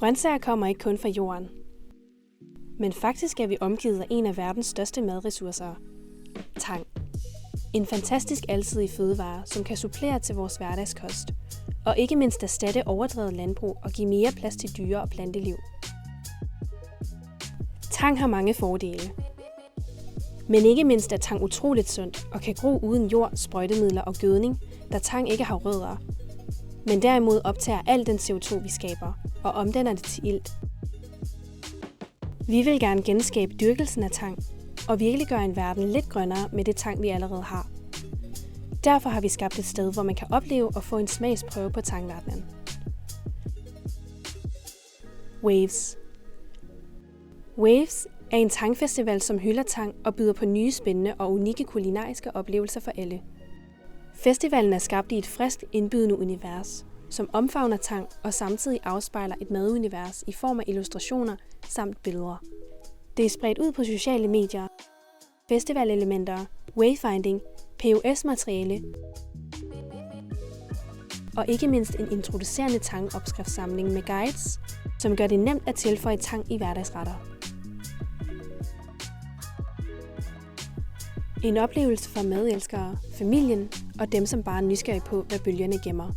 Grøntsager kommer ikke kun fra jorden. Men faktisk er vi omgivet af en af verdens største madressourcer. Tang. En fantastisk alsidig fødevare, som kan supplere til vores hverdagskost. Og ikke mindst erstatte overdrevet landbrug og give mere plads til dyre- og planteliv. Tang har mange fordele. Men ikke mindst er tang utroligt sundt og kan gro uden jord, sprøjtemidler og gødning, da tang ikke har rødder. Men derimod optager al den CO2, vi skaber, og omdanner det til ilt. Vi vil gerne genskabe dyrkelsen af tang, og virkelig gøre en verden lidt grønnere med det tang, vi allerede har. Derfor har vi skabt et sted, hvor man kan opleve og få en smagsprøve på tangverdenen. Waves. Waves er en tangfestival, som hylder tang og byder på nye, spændende og unikke kulinariske oplevelser for alle. Festivalen er skabt i et frisk, indbydende univers, som omfavner tang og samtidig afspejler et madunivers i form af illustrationer samt billeder. Det er spredt ud på sociale medier, festivalelementer, wayfinding, POS-materiale og ikke mindst en introducerende tangopskriftssamling med guides, som gør det nemt at tilføje tang i hverdagsretter. En oplevelse for madelskere, familien og dem, som bare er nysgerrige på, hvad bølgerne gemmer.